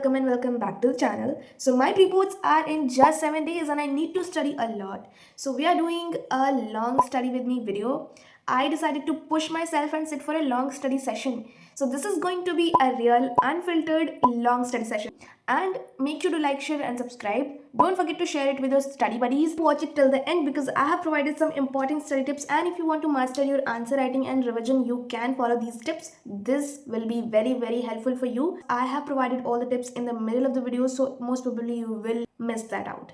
welcome back to the channel. So my reports are in just 7 days and I need to study a lot. So we are doing a long study with me video. I decided to push myself and sit for a long study session. So this is going to be a real unfiltered long study session. And make sure to like, share and subscribe. Don't forget to share it with your study buddies. Watch it till the end because I have provided some important study tips, and if you want to master your answer writing and revision, you can follow these tips. This will be very helpful for you. I have provided all the tips in the middle of the video, so most probably you will miss that out.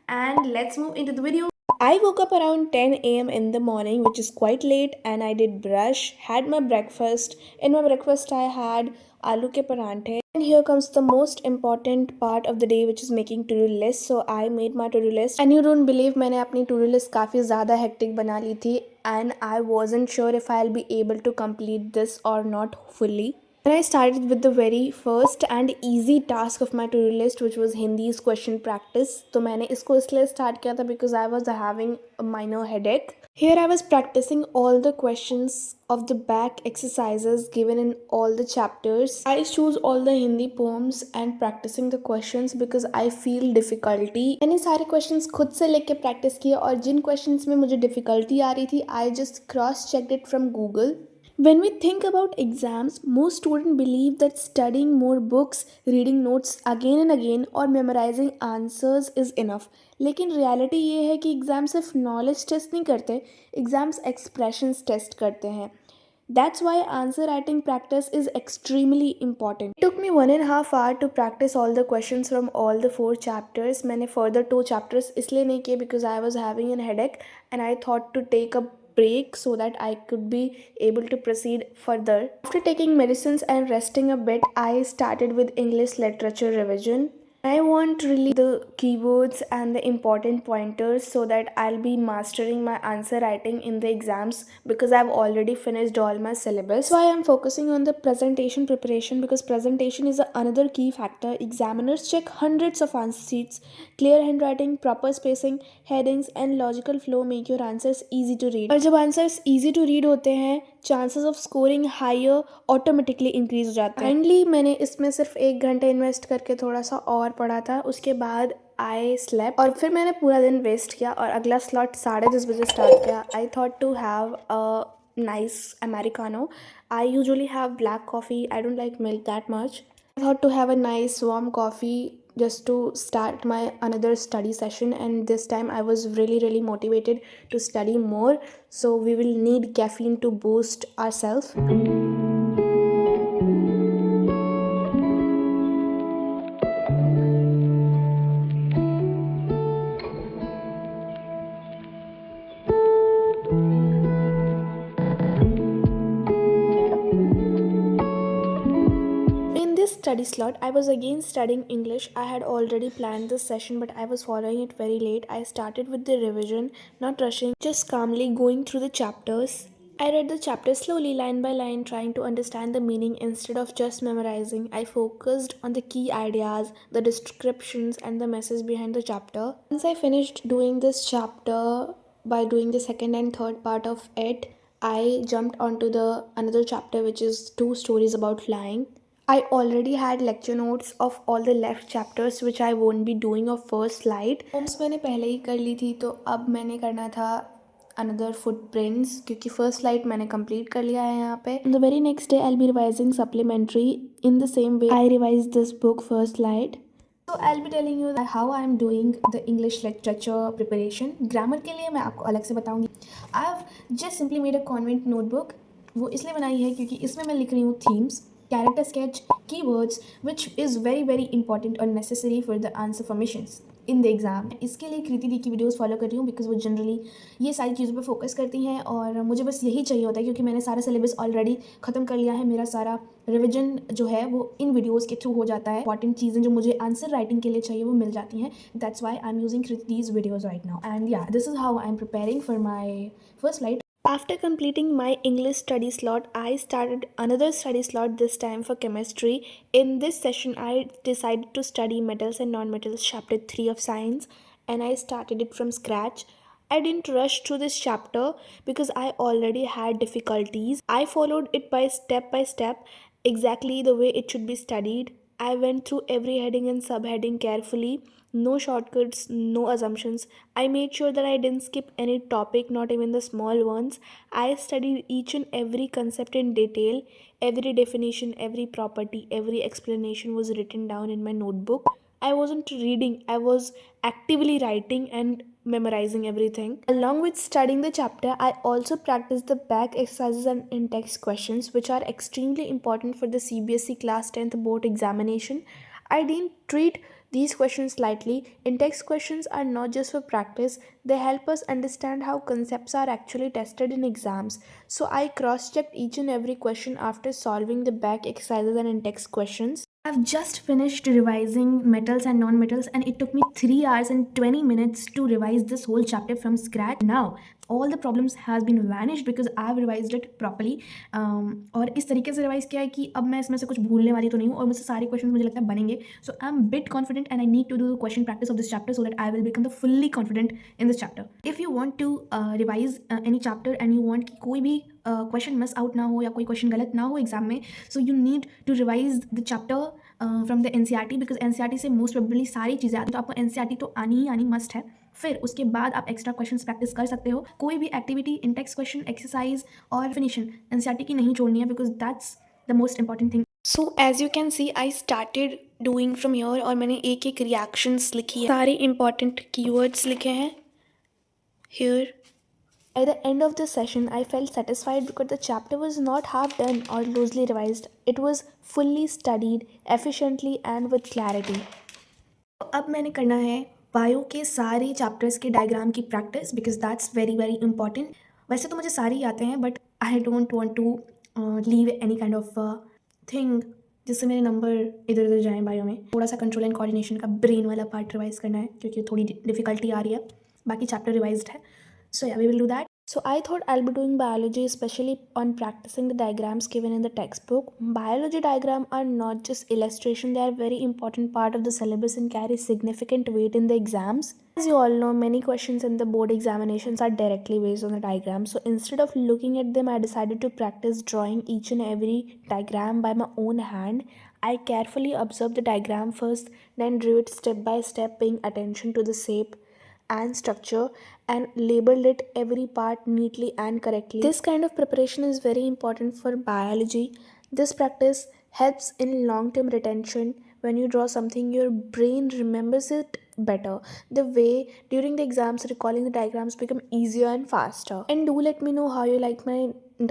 And let's move into the video. I woke up around 10 a.m. in the morning, which is quite late, and I did brush, had my breakfast. In my breakfast, I had aloo ke paranthe. And here comes the most important part of the day, which is making to-do list. So I made my to-do list, and you don't believe मैंने अपनी to-do list काफ़ी ज़्यादा hectic बना ली थी, and I wasn't sure if I'll be able to complete this or not fully. And I started with the very first and easy task of my to-do list, which was Hindi's question practice. तो मैंने इसको इसलिए start किया था because I was having a minor headache. Here I was practicing all the questions of the back exercises given in all the chapters. I choose all the Hindi poems and practicing the questions because I feel difficulty. मैंने सारे questions खुद से लेके practice किए, और जिन questions में मुझे difficulty आ रही थी, I just cross checked it from Google. When we think about exams, most students believe that studying more books, reading notes again and again or memorizing answers is enough. लेकिन reality ये है कि exams सिर्फ knowledge test नहीं करते, exams expressions test करते हैं. That's why answer writing practice is extremely important. It took me 1.5 hours to practice all the questions from all the 4 chapters. मैंने further 2 chapters इसलिए नहीं किए because I was having a headache and I thought to take a break so that I could be able to proceed further. After taking medicines and resting a bit, I started with English literature revision. I want really the keywords and the important pointers so that I'll be mastering my answer writing in the exams because I've already finished all my syllabus. So I am focusing on the presentation preparation because presentation is another key factor. Examiners check hundreds of answer sheets. Clear handwriting, proper spacing, headings and logical flow make your answers easy to read. और जब answers easy to read होते हैं, chances of scoring higher automatically increase हो जाते हैं. Finally मैंने इसमें सिर्फ 1 घंटा इन्वेस्ट करके थोड़ा सा और पढ़ा था. उसके बाद I slept और फिर मैंने पूरा दिन वेस्ट किया और अगला स्लॉट 10:30 बजे स्टार्ट किया. I thought to have a nice Americano. I usually have black coffee. I don't like milk that much. I thought to have a nice warm coffee just to start my another study session, and this time I was really motivated to study more. So we will need caffeine to boost ourselves. Study slot, I was again studying English. I had already planned this session, but I was following it very late. I started with the revision, not rushing, just calmly going through the chapters. I read the chapters slowly, line by line, trying to understand the meaning instead of just memorizing. I focused on the key ideas, the descriptions, and the message behind the chapter. Once I finished doing this chapter, by doing the second and third part of it, I jumped onto the another chapter, which is 2 stories about flying. I already had lecture notes of all the left chapters which I won't be doing of first slide. Poems मैंने पहले ही कर ली थी, तो अब मैंने करना था another footprints क्योंकि first slide मैंने complete कर लिया है यहाँ पे. The very next day I'll be revising supplementary in the same way I revised this book first slide. So I'll be telling you how I'm doing the English literature preparation. Grammar के लिए मैं आपको अलग से बताऊँगी. I've just simply made a convent notebook. वो इसलिए बनाई है क्योंकि इसमें मैं लिख रही हूँ themes, character sketch, keywords, which is very important or necessary for the answer formations in the exam. इसके लिए कृति दी की वीडियोस फॉलो कर रही हूँ बिकॉज वो जनरली ये सारी चीज़ों पे फोकस करती हैं, और मुझे बस यही चाहिए होता है क्योंकि मैंने सारा सिलेबस ऑलरेडी ख़त्म कर लिया है. मेरा सारा रिविजन जो है वो इन वीडियोस के थ्रू हो जाता है. इंपॉर्टेंट चीज़ें जो मुझे आंसर राइटिंग के लिए चाहिए वो मिल जाती हैं. That's why I am using Kriti these videos right now. And yeah this is how I am preparing for my first slide. After completing my English study slot, I started another study slot, this time for chemistry. In this session, I decided to study metals and non-metals, chapter 3 of science, and I started it from scratch. I didn't rush through this chapter because I already had difficulties. I followed it by step, exactly the way it should be studied. I went through every heading and subheading carefully. No shortcuts, no assumptions. I made sure that I didn't skip any topic, not even the small ones. I studied each and every concept in detail. Every definition, every property, every explanation was written down in my notebook. I wasn't reading, I was actively writing and memorizing everything. Along with studying the chapter, I also practiced the back exercises and in-text questions, which are extremely important for the CBSE Class 10th board examination. I didn't treat these questions lightly. In-text questions are not just for practice, they help us understand how concepts are actually tested in exams. So I cross-checked each and every question after solving the back exercises and in-text questions. I've just finished revising metals and non-metals, and it took me 3 hours and 20 minutes to revise this whole chapter from scratch. Now all the problems has been vanished because I've revised it properly. और इस तरीके से revise किया है कि अब मैं इसमें से कुछ भूलने वाली तो नहीं हूँ और मुझसे सारे क्वेश्चन मुझे लगता है बनेंगे. So I am bit confident and I need to do question practice of this chapter so that I will become the fully confident in this chapter. If you want to revise any chapter and you want कि कोई भी question miss out ना हो या कोई question गलत ना हो एग्जाम में, so you need to revise the chapter from the NCERT because NCERT से मोस्ट प्रोबेबली सारी चीज़ें आती हैं. तो आपको एनसीईआरटी तो आनी ही आनी मस्ट है. फिर उसके बाद आप एक्स्ट्रा क्वेश्चंस प्रैक्टिस कर सकते हो. कोई भी एक्टिविटी, इंटेक्स क्वेश्चन, एक्सरसाइज और फिनिशन एनसीईआरटी की नहीं छोड़नी है because that's the most important thing. So as you can see I started doing from your और मैंने एक एक रिएक्शंस लिखी है. सारे इंपॉर्टेंट कीवर्ड्स लिखे हैं here. By the end of the session, I felt satisfied because the chapter was not half done or loosely revised. It was fully studied, efficiently, and with clarity. अब मैंने करना है bio के सारे chapters के diagram की practice because that's very very important. वैसे तो मुझे सारे ही आते हैं but I don't want to leave any kind of thing जिससे मेरे नंबर इधर उधर जाएँ. बायो में थोड़ा सा कंट्रोल एंड कोऑर्डिनेशन का ब्रेन वाला पार्ट रिवाइज करना है क्योंकि थोड़ी डिफिकल्टी आ रही है. बाकी चैप्टर रिवाइज्ड है. So yeah, we will do that. So I thought I'll be doing biology, especially on practicing the diagrams given in the textbook. Biology diagrams are not just illustration, they are very important part of the syllabus and carry significant weight in the exams. As you all know, many questions in the board examinations are directly based on the diagram. So instead of looking at them, I decided to practice drawing each and every diagram by my own hand. I carefully observed the diagram first, then drew it step by step, paying attention to the shape and structure and labeled it every part neatly and correctly. This kind of preparation is very important for biology. This practice helps in long term retention. When you draw something, your brain remembers it better. The way during the exams, recalling the diagrams become easier and faster. And do let me know how you like my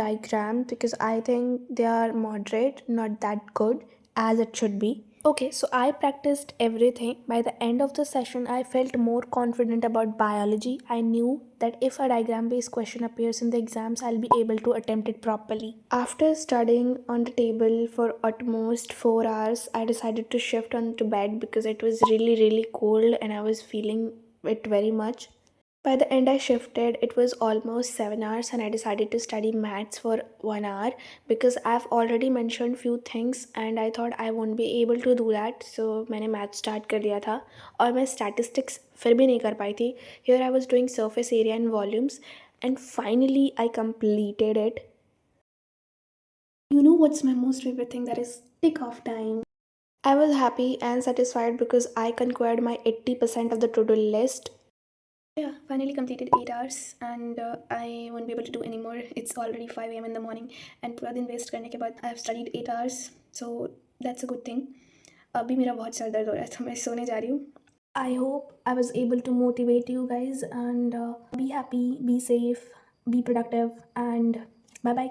diagram because I think they are moderate, not that good as it should be. Okay, so I practiced everything. By the end of the session, I felt more confident about biology. I knew that if a diagram based question appears in the exams, I'll be able to attempt it properly. After studying on the table for almost 4 hours, I decided to shift on to bed because it was really cold and I was feeling it very much. By the end, I shifted. It was almost 7 hours, and I decided to study maths for 1 hour because I've already mentioned few things, and I thought I won't be able to do that. So मैंने maths start कर दिया था और मैं statistics फिर भी नहीं कर पाई थी. Here I was doing surface area and volumes, and finally I completed it. You know what's my most favorite thing? That is tick off time. I was happy and satisfied because I conquered my 80% of the to-do list. Yeah, finally completed 8 hours and I won't be able to do anymore. It's already 5 a.m. in the morning and पूरा दिन waste करने के बाद I have studied 8 hours, so that's a good thing. अभी मेरा बहुत sir दर्द हो रहा है तो मैं सोने जा रही हूँ. I hope I was able to motivate you guys and be happy, be safe, be productive and bye bye.